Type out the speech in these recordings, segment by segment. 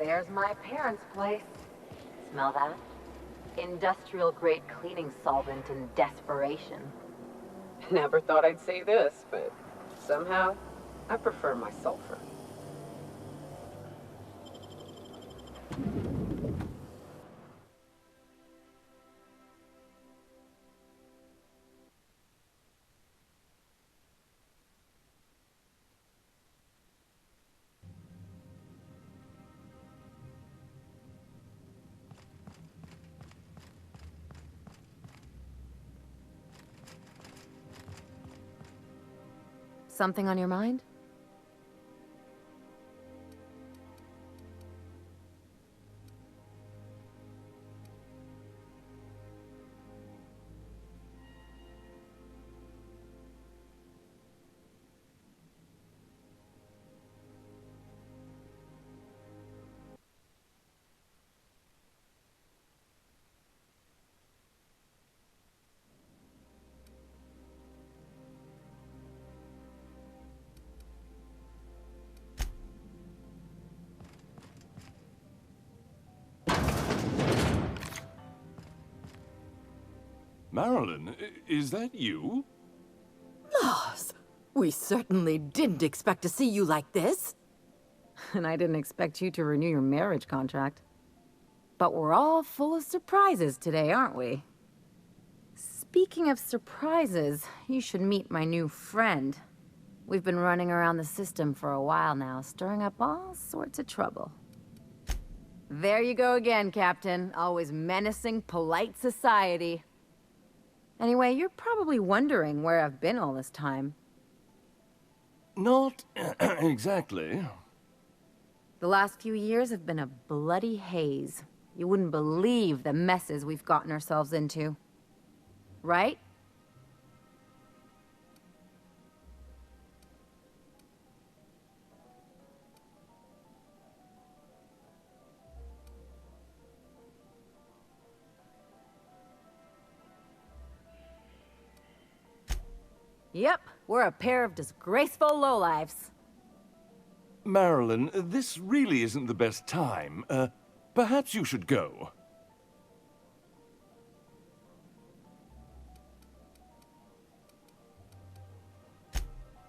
There's my parents' place. Smell that? Industrial-grade cleaning solvent in desperation. Never thought I'd say this, but somehow, I prefer my sulfur. Something on your mind? Marilyn, is that you? Loss! We certainly didn't expect to see you like this. And I didn't expect you to renew your marriage contract. But we're all full of surprises today, aren't we? Speaking of surprises, you should meet my new friend. We've been running around the system for a while now, stirring up all sorts of trouble. There you go again, Captain. Always menacing polite society. Anyway, you're probably wondering where I've been all this time. Not exactly. The last few years have been a bloody haze. You wouldn't believe the messes we've gotten ourselves into. Right? Yep, we're a pair of disgraceful lowlifes. Marilyn, this really isn't the best time. Perhaps you should go.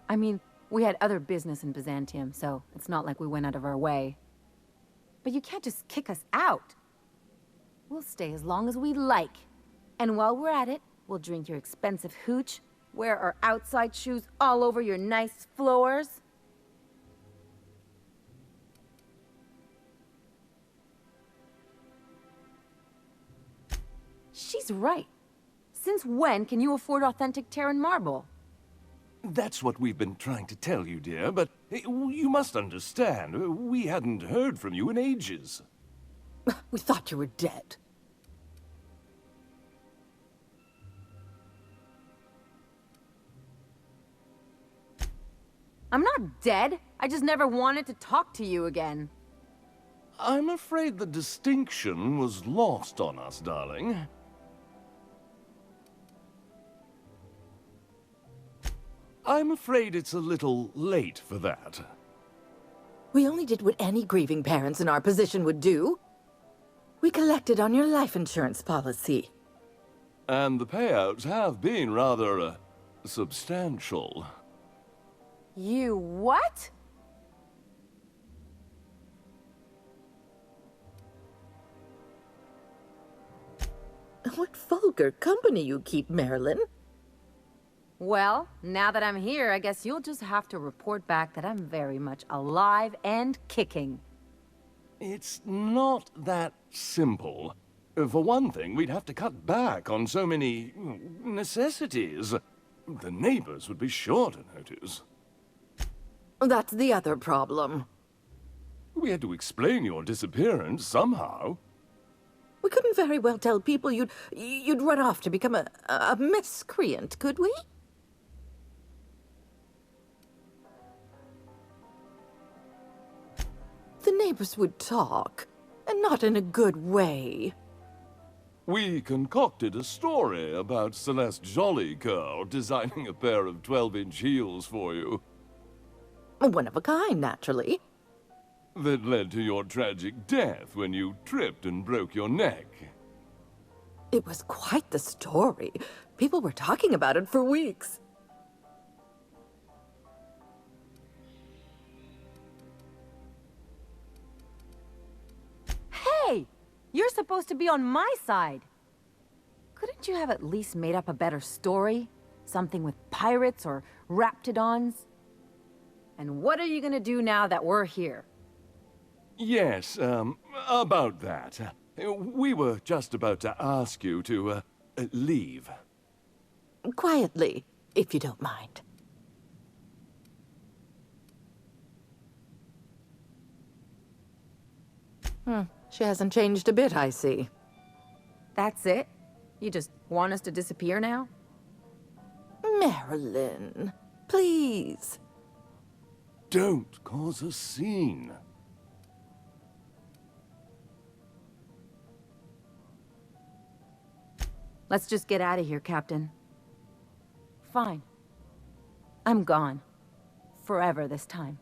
I mean, we had other business in Byzantium, so it's not like we went out of our way. But you can't just kick us out. We'll stay as long as we like. And while we're at it, we'll drink your expensive hooch, wear our outside shoes all over your nice floors. She's right. Since when can you afford authentic Terran marble? That's what we've been trying to tell you, dear, but you must understand, we hadn't heard from you in ages. We thought you were dead. I'm not dead. I just never wanted to talk to you again. I'm afraid the distinction was lost on us, darling. I'm afraid it's a little late for that. We only did what any grieving parents in our position would do. We collected on your life insurance policy. And the payouts have been rather, substantial. You what? What vulgar company you keep, Marilyn. Well, now that I'm here, I guess you'll just have to report back that I'm very much alive and kicking. It's not that simple. For one thing, we'd have to cut back on so many necessities. The neighbors would be sure to notice. That's the other problem. We had to explain your disappearance somehow. We couldn't very well tell people you'd run off to become a miscreant, could we? The neighbors would talk, and not in a good way. We concocted a story about Celeste Jollycurl designing a pair of 12-inch heels for you. One of a kind, naturally. that led to your tragic death when you tripped and broke your neck. It was quite the story. People were talking about it for weeks. Hey! You're supposed to be on my side! Couldn't you have at least made up a better story? Something with pirates or raptidons? And what are you gonna do now that we're here? Yes, about that. We were just about to ask you to, leave. Quietly, if you don't mind. She hasn't changed a bit, I see. That's it? You just want us to disappear now? Marilyn, please. Don't cause a scene. Let's just get out of here, Captain. Fine. I'm gone. Forever this time.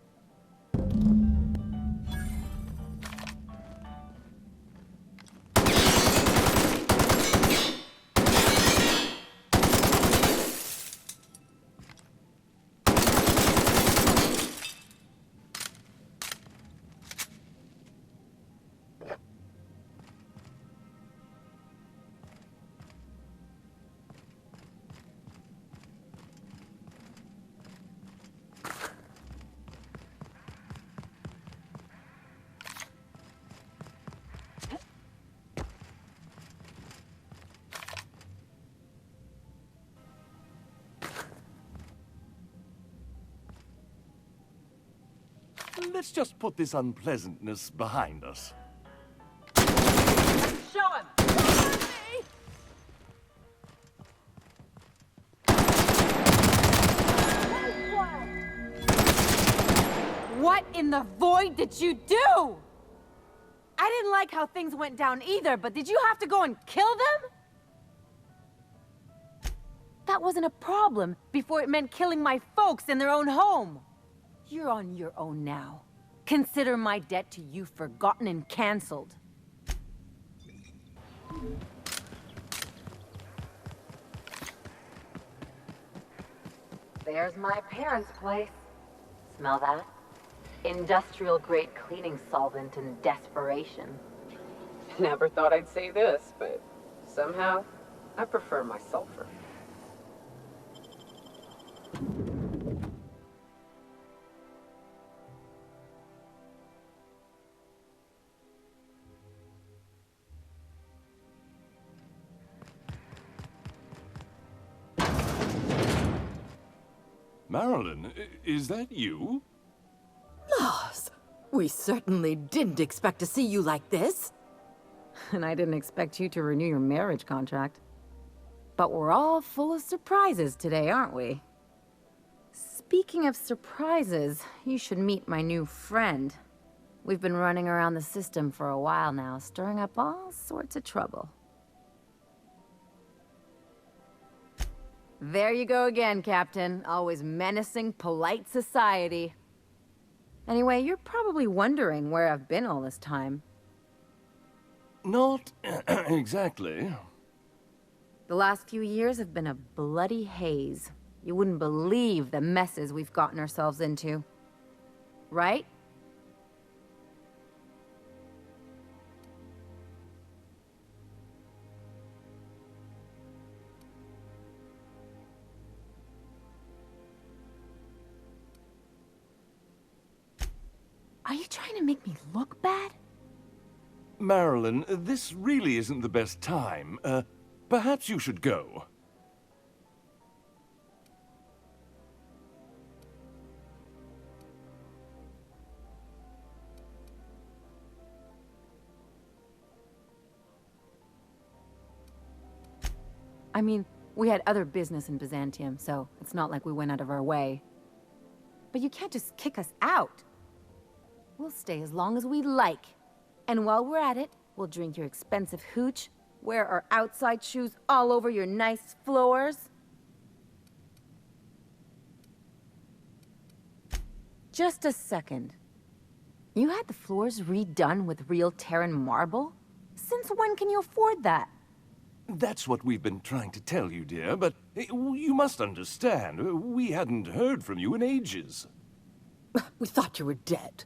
Let's just put this unpleasantness behind us. Show him! What in the void did you do? I didn't like how things went down either, but did you have to go and kill them? That wasn't a problem before it meant killing my folks in their own home. You're on your own now. Consider my debt to you forgotten and canceled. There's my parents' place. Smell that? Industrial-grade cleaning solvent in desperation. Never thought I'd say this, but somehow I prefer my sulfur. Marilyn, is that you? Laws, we certainly didn't expect to see you like this. And I didn't expect you to renew your marriage contract. But we're all full of surprises today, aren't we? Speaking of surprises, you should meet my new friend. We've been running around the system for a while now, stirring up all sorts of trouble. There you go again, Captain. Always menacing polite society. Anyway, you're probably wondering where I've been all this time. Not exactly. The last few years have been a bloody haze. You wouldn't believe the messes we've gotten ourselves into. Right? Are you trying to make me look bad? Marilyn, this really isn't the best time. Perhaps you should go. I mean, we had other business in Byzantium, so it's not like we went out of our way. But you can't just kick us out. We'll stay as long as we like. And while we're at it, we'll drink your expensive hooch, wear our outside shoes all over your nice floors. Just a second. You had the floors redone with real Terran marble? Since when can you afford that? That's what we've been trying to tell you, dear, but you must understand, we hadn't heard from you in ages. We thought you were dead.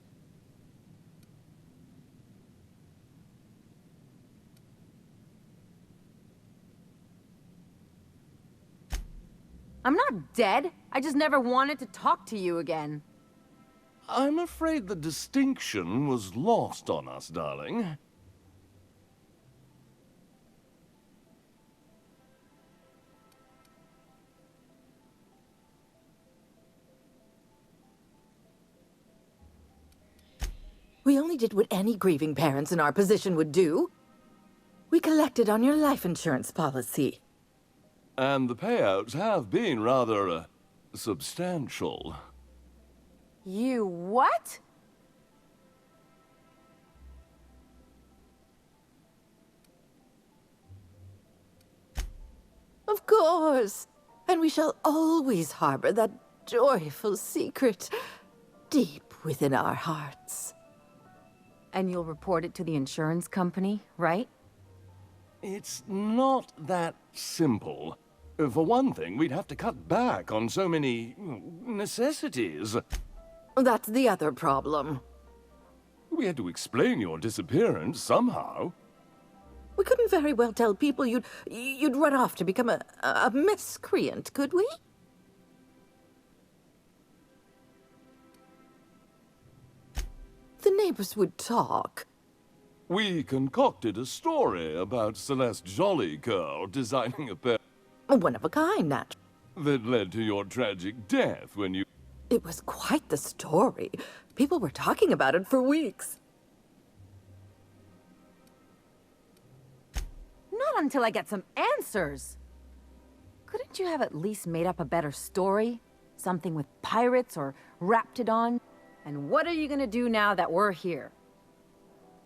I'm not dead. I just never wanted to talk to you again. I'm afraid the distinction was lost on us, darling. We only did what any grieving parents in our position would do. We collected on your life insurance policy. And the payouts have been rather, substantial. You what? Of course. And we shall always harbor that joyful secret deep within our hearts. And you'll report it to the insurance company, right? It's not that simple. For one thing, we'd have to cut back on so many necessities. That's the other problem. We had to explain your disappearance somehow. We couldn't very well tell people you'd run off to become a miscreant, could we? The neighbors would talk. We concocted a story about Celeste Jollycurl designing a pair One of a kind, naturally. that led to your tragic death when you... It was quite the story. People were talking about it for weeks. Not until I get some answers. Couldn't you have at least made up a better story? Something with pirates or Raptidon? And what are you gonna do now that we're here?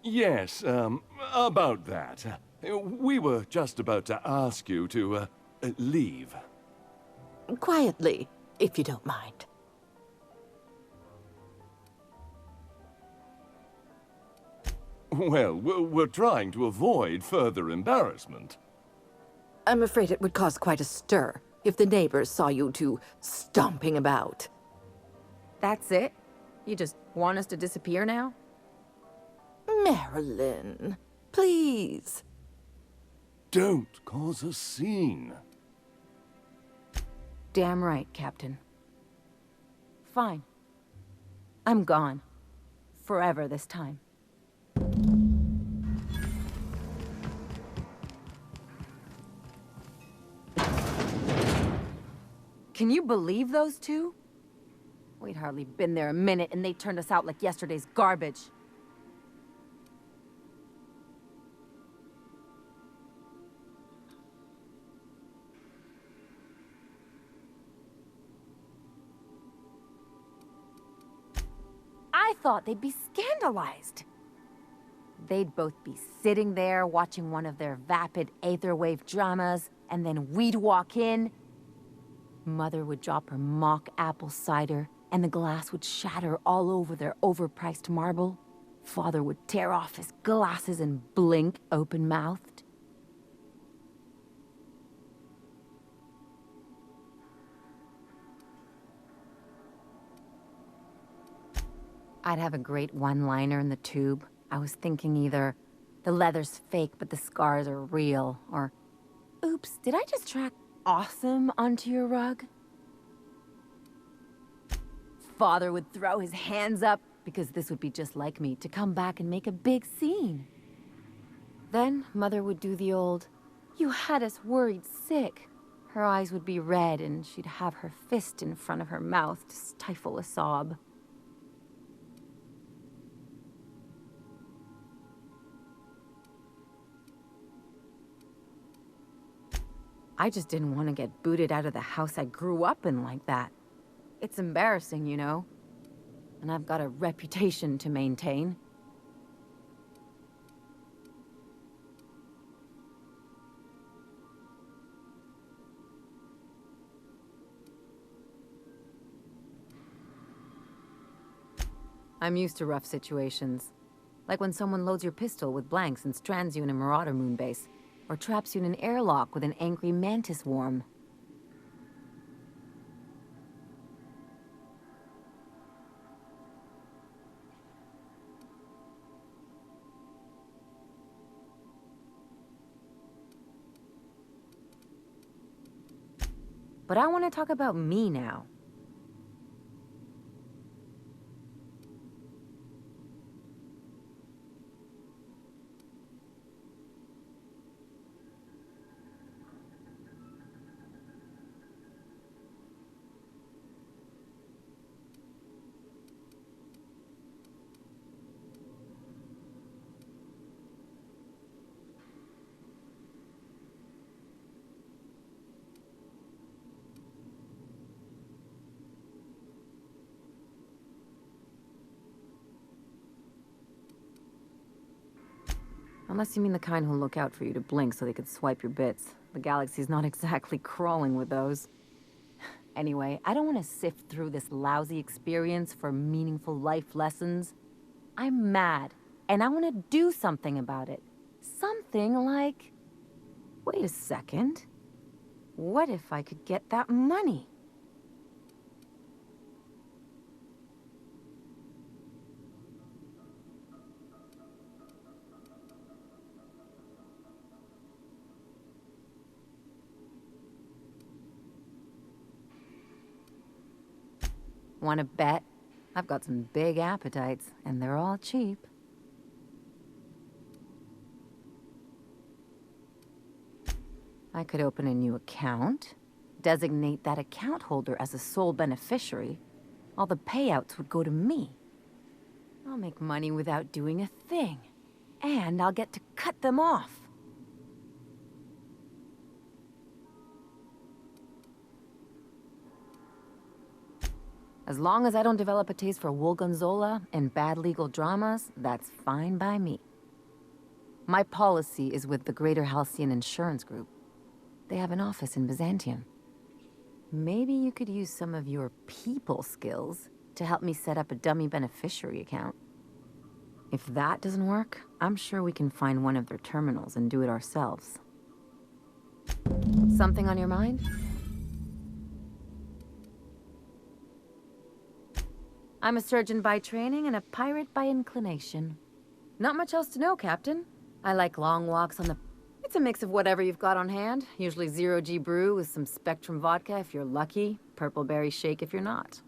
Yes, about that. We were just about to ask you to, leave. Quietly, if you don't mind. Well, we're trying to avoid further embarrassment. I'm afraid it would cause quite a stir if the neighbors saw you two stomping about. That's it? You just want us to disappear now? Marilyn, please. Don't cause a scene. Damn right, Captain. Fine. I'm gone. Forever this time. Can you believe those two? We'd hardly been there a minute and they turned us out like yesterday's garbage. I thought they'd be scandalized. They'd both be sitting there watching one of their vapid aetherwave dramas, and then we'd walk in. Mother would drop her mock apple cider, and the glass would shatter all over their overpriced marble. Father would tear off his glasses and blink open-mouthed. I'd have a great one-liner in the tube. I was thinking either, the leather's fake but the scars are real, or, oops, did I just track awesome onto your rug? Father would throw his hands up, because this would be just like me, to come back and make a big scene. Then Mother would do the old, "You had us worried sick." Her eyes would be red and she'd have her fist in front of her mouth to stifle a sob. I just didn't want to get booted out of the house I grew up in like that. It's embarrassing, you know. And I've got a reputation to maintain. I'm used to rough situations. Like when someone loads your pistol with blanks and strands you in a Marauder moonbase, or traps you in an airlock with an angry mantis worm. But I want to talk about me now. Unless you mean the kind who'll look out for you to blink so they could swipe your bits. The galaxy's not exactly crawling with those. Anyway, I don't want to sift through this lousy experience for meaningful life lessons. I'm mad, and I want to do something about it. Something like... Wait a second. What if I could get that money? Want to bet? I've got some big appetites, and they're all cheap. I could open a new account, designate that account holder as a sole beneficiary. All the payouts would go to me. I'll make money without doing a thing, and I'll get to cut them off. As long as I don't develop a taste for Woolgonzola and bad legal dramas, that's fine by me. My policy is with the Greater Halcyon Insurance Group. They have an office in Byzantium. Maybe you could use some of your people skills to help me set up a dummy beneficiary account. If that doesn't work, I'm sure we can find one of their terminals and do it ourselves. Something on your mind? I'm a surgeon by training and a pirate by inclination. Not much else to know, Captain. I like long walks on the... It's a mix of whatever you've got on hand. Usually 0G brew with some Spectrum vodka if you're lucky, purple berry shake if you're not.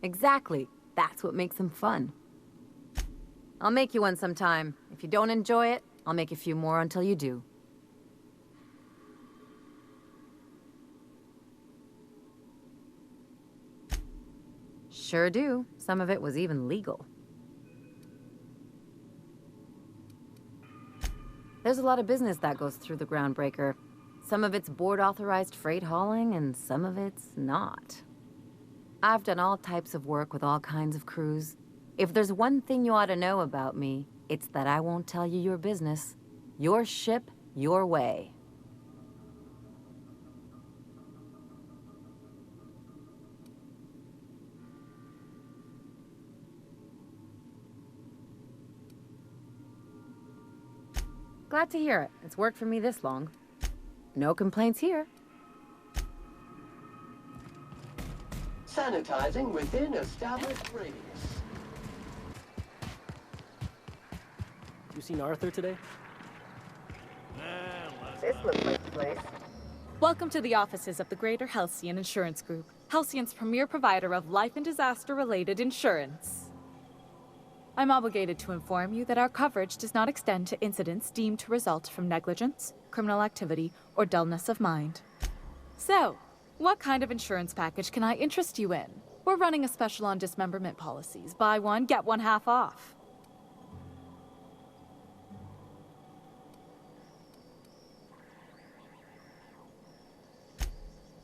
Exactly. That's what makes them fun. I'll make you one sometime. If you don't enjoy it, I'll make a few more until you do. Sure do. Some of it was even legal. There's a lot of business that goes through the Groundbreaker. Some of it's board-authorized freight hauling, and some of it's not. I've done all types of work with all kinds of crews. If there's one thing you ought to know about me, it's that I won't tell you your business. Your ship, your way. Glad to hear it. It's worked for me this long. No complaints here. Sanitizing within established radius. You seen Arthur today? This looks like the place. Welcome to the offices of the Greater Halcyon Insurance Group, Halcyon's premier provider of life and disaster-related insurance. I'm obligated to inform you that our coverage does not extend to incidents deemed to result from negligence, criminal activity, or dullness of mind. So, what kind of insurance package can I interest you in? We're running a special on dismemberment policies. Buy one, get one half off.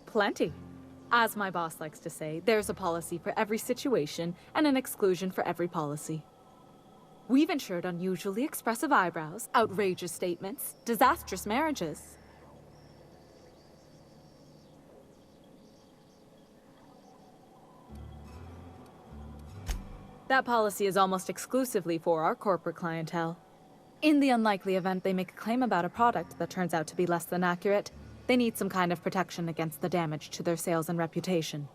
Plenty. As my boss likes to say, there's a policy for every situation and an exclusion for every policy. We've insured unusually expressive eyebrows, outrageous statements, disastrous marriages. That policy is almost exclusively for our corporate clientele. In the unlikely event they make a claim about a product that turns out to be less than accurate, they need some kind of protection against the damage to their sales and reputation.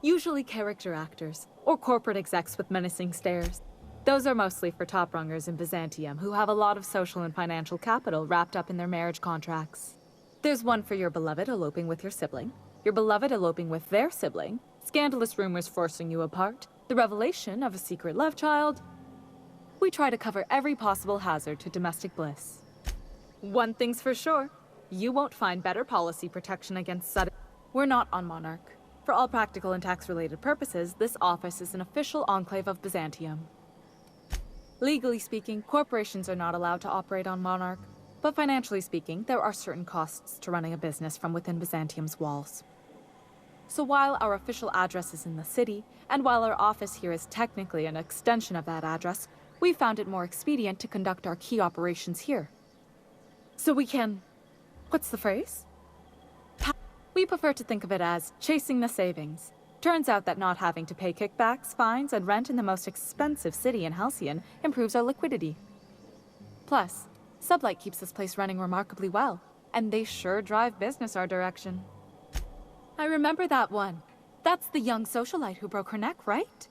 Usually character actors, or corporate execs with menacing stares. Those are mostly for top-rungers in Byzantium who have a lot of social and financial capital wrapped up in their marriage contracts. There's one for your beloved eloping with your sibling, your beloved eloping with their sibling, scandalous rumors forcing you apart, the revelation of a secret love child. We try to cover every possible hazard to domestic bliss. One thing's for sure, you won't find better policy protection against sudden... We're not on Monarch. For all practical and tax-related purposes, this office is an official enclave of Byzantium. Legally speaking, corporations are not allowed to operate on Monarch, but financially speaking, there are certain costs to running a business from within Byzantium's walls. So while our official address is in the city, and while our office here is technically an extension of that address, we found it more expedient to conduct our key operations here. So we can... what's the phrase? We prefer to think of it as chasing the savings. Turns out that not having to pay kickbacks, fines, and rent in the most expensive city in Halcyon improves our liquidity. Plus, Sublight keeps this place running remarkably well, and they sure drive business our direction. I remember that one. That's the young socialite who broke her neck, right?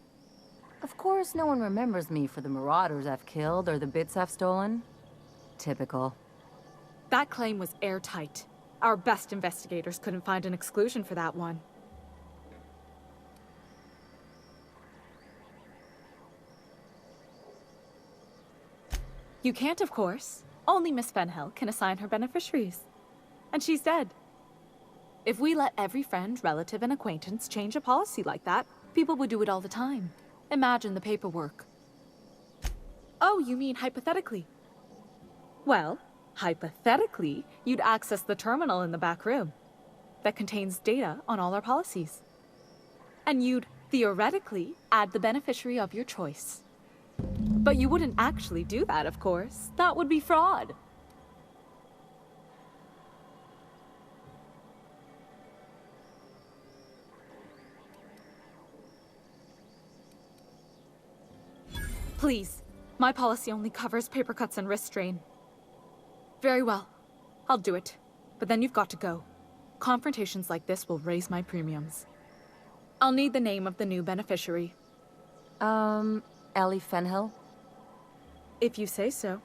Of course, no one remembers me for the marauders I've killed or the bits I've stolen. Typical. That claim was airtight. Our best investigators couldn't find an exclusion for that one. You can't, of course. Only Miss Fenhill can assign her beneficiaries. And she's dead. If we let every friend, relative, and acquaintance change a policy like that, people would do it all the time. Imagine the paperwork. Oh, you mean hypothetically? Well, hypothetically, you'd access the terminal in the back room that contains data on all our policies. And you'd, theoretically, add the beneficiary of your choice. But you wouldn't actually do that, of course. That would be fraud. Please, my policy only covers paper cuts and wrist strain. Very well, I'll do it. But then you've got to go. Confrontations like this will raise my premiums. I'll need the name of the new beneficiary. Ellie Fenhill? If you say so.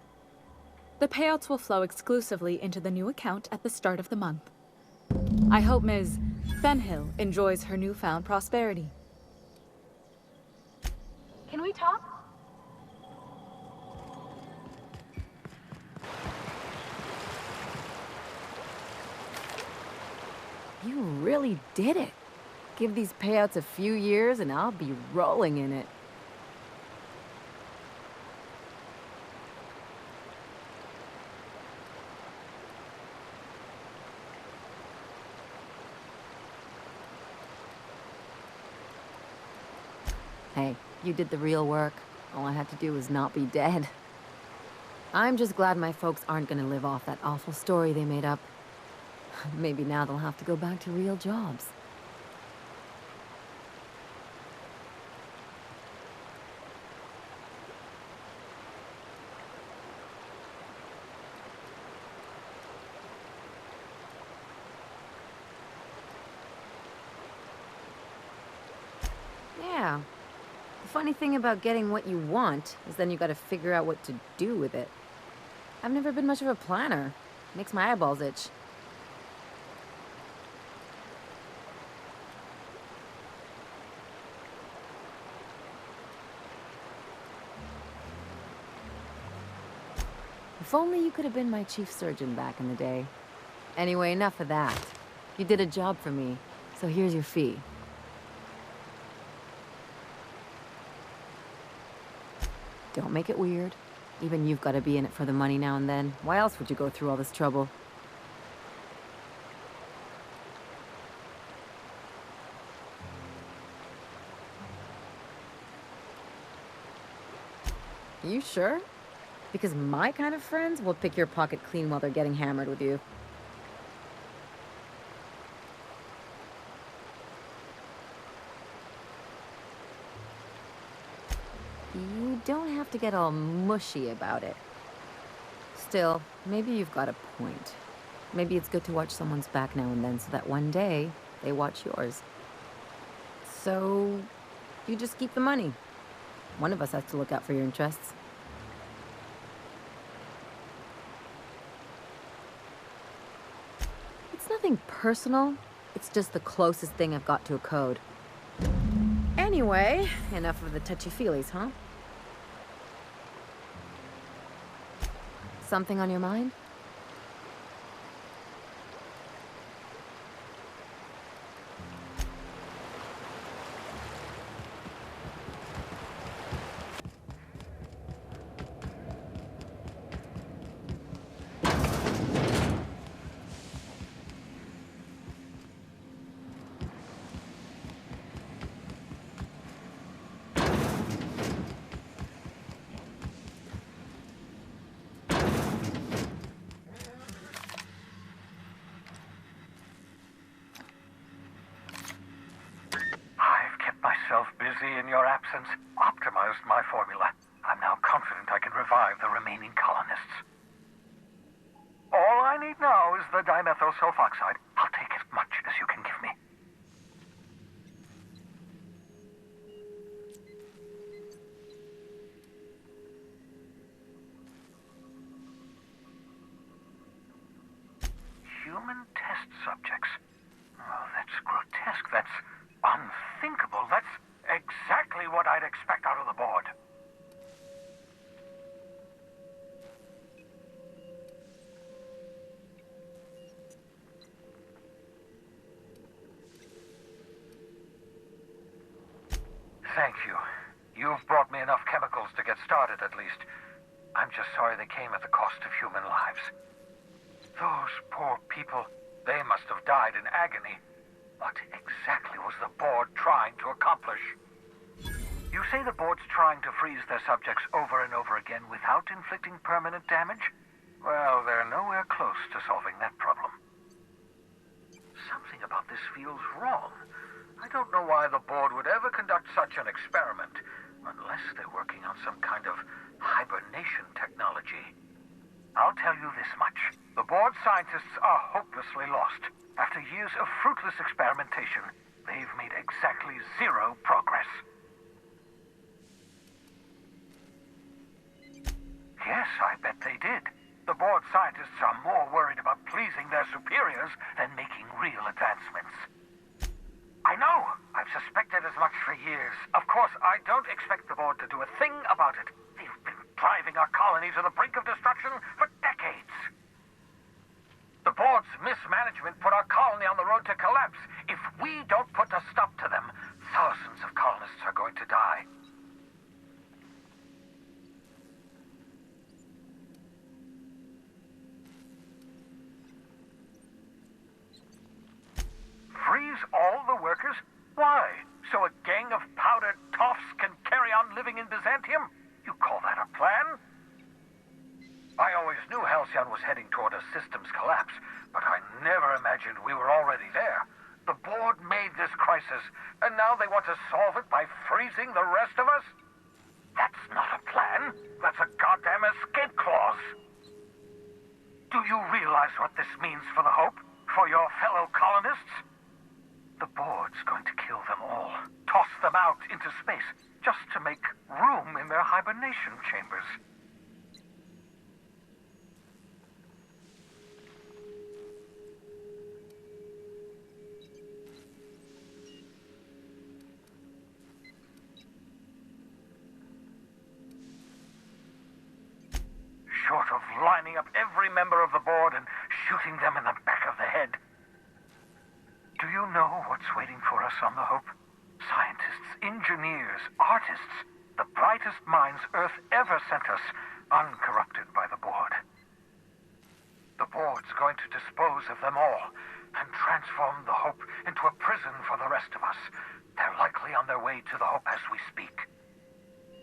The payouts will flow exclusively into the new account at the start of the month. I hope Ms. Fenhill enjoys her newfound prosperity. Can we talk? You really did it. Give these payouts a few years and I'll be rolling in it. Hey, you did the real work. All I had to do was not be dead. I'm just glad my folks aren't gonna live off that awful story they made up. Maybe now they'll have to go back to real jobs. Yeah. The funny thing about getting what you want is then you gotta figure out what to do with it. I've never been much of a planner. Makes my eyeballs itch. If only you could have been my chief surgeon back in the day. Anyway, enough of that. You did a job for me, so here's your fee. Don't make it weird. Even you've got to be in it for the money now and then. Why else would you go through all this trouble? You sure? Because my kind of friends will pick your pocket clean while they're getting hammered with you. you don't have to get all mushy about it. Still, maybe you've got a point. Maybe it's good to watch someone's back now and then so that one day they watch yours. So, you just keep the money. One of us has to look out for your interests. It's nothing personal. It's just the closest thing I've got to a code. Anyway, enough of the touchy-feelies, huh? Something on your mind? I've kept myself busy in your absence, optimized my formula. I'm now confident I can revive the remaining colonists. All I need now is the dimethyl sulfoxide. I'll take as much as you can give me. Human test subjects. Oh, that's grotesque. That's unthinkable. That's exactly what I'd expect out of the board. Thank you. You've brought me enough chemicals to get started, at least. I'm just sorry they came at the cost of human lives. Those poor people, they must have died in agony. What exactly was the board trying to accomplish? You say the board's trying to freeze their subjects over and over again without inflicting permanent damage? Well, they're nowhere close to solving that problem. Something about this feels wrong. I don't know why the board would ever conduct such an experiment, unless they're working on some kind of hibernation technology. I'll tell you this much. The board scientists are hopelessly lost. After years of fruitless experimentation, they've made exactly zero progress. Yes, I bet they did. The board scientists are more worried about pleasing their superiors than making real advancements. I know! I've suspected as much for years. Of course, I don't expect the board to do a thing about it. They've been driving our colony to the brink of destruction for decades. The board's mismanagement put our colony on the road to collapse. If we don't put a stop to them, thousands of colonists are going to die. Freeze all the workers? Why? So a gang of powdered toffs can carry on living in Byzantium? You call that a plan? I always knew Halcyon was heading toward a systems collapse, but I never imagined we were already there. The board made this crisis, and now they want to solve it by freezing the rest of us? That's not a plan. That's a goddamn escape clause. Do you realize what this means for the Hope? For your fellow colonists? The board's going to kill them all. Toss them out into space, just to make room in their hibernation chambers. Short of lining up every member of the board and shooting them in the back of the head. Do you know what's waiting for us on the Hope? Scientists, engineers, artists, the brightest minds Earth ever sent us, uncorrupted by the board. The board's going to dispose of them all and transform the Hope into a prison for the rest of us. They're likely on their way to the Hope as we speak.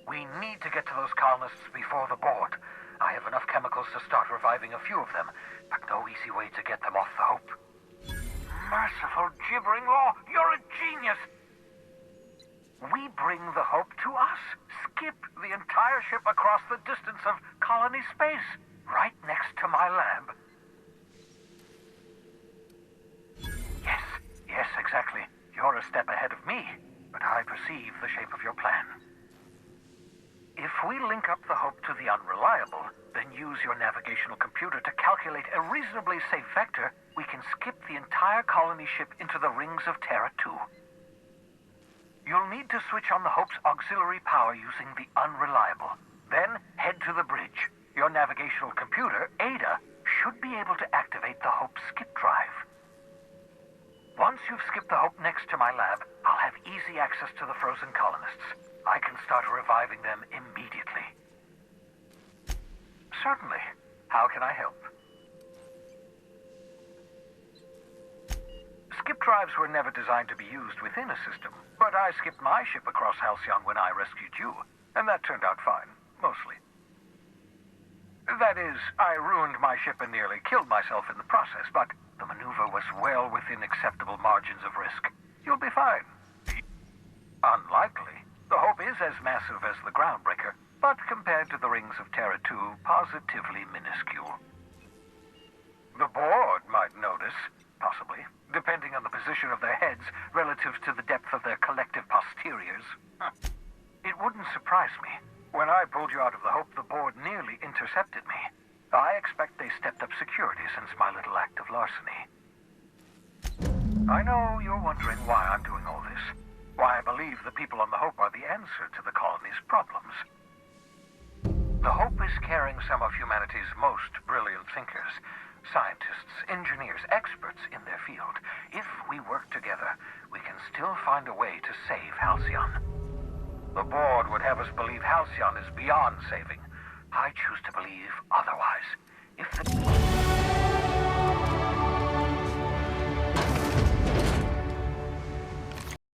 We need to get to those colonists before the board. I have enough chemicals to start reviving a few of them, but no easy way to get them off the Hope. Merciful gibbering law, you're a genius! We bring the Hope to us, skip the entire ship across the distance of colony space, right next to my lab. Yes, exactly. You're a step ahead of me, but I perceive the shape of your plan. If we link up the Hope to the Unreliable, then use your navigational computer to calculate a reasonably safe vector, we can skip the entire colony ship into the rings of Terra 2. You'll need to switch on the Hope's auxiliary power using the Unreliable. Then head to the bridge. Your navigational computer, Ada, should be able to activate the Hope's skip drive. Once you've skipped the Hope next to my lab, I'll have easy access to the frozen colonists. I can start reviving them immediately. Certainly. How can I help? Skip drives were never designed to be used within a system, but I skipped my ship across Halcyon when I rescued you, and that turned out fine, mostly. That is, I ruined my ship and nearly killed myself in the process, but the maneuver was well within acceptable margins of risk. You'll be fine. Unlikely. The Hope is as massive as the Groundbreaker, but compared to the rings of Terra 2, positively minuscule. The board might notice, possibly, depending on the position of their heads relative to the depth of their collective posteriors. It wouldn't surprise me. When I pulled you out of the Hope, the board nearly intercepted me. I expect they stepped up security since my little act of larceny. I know you're wondering why I'm doing all this. Why I believe the people on the Hope are the answer to the colony's problems. The Hope is carrying some of humanity's most brilliant thinkers, scientists, engineers, experts in their field. If we work together, we can still find a way to save Halcyon. The board would have us believe Halcyon is beyond saving. I choose to believe otherwise. If the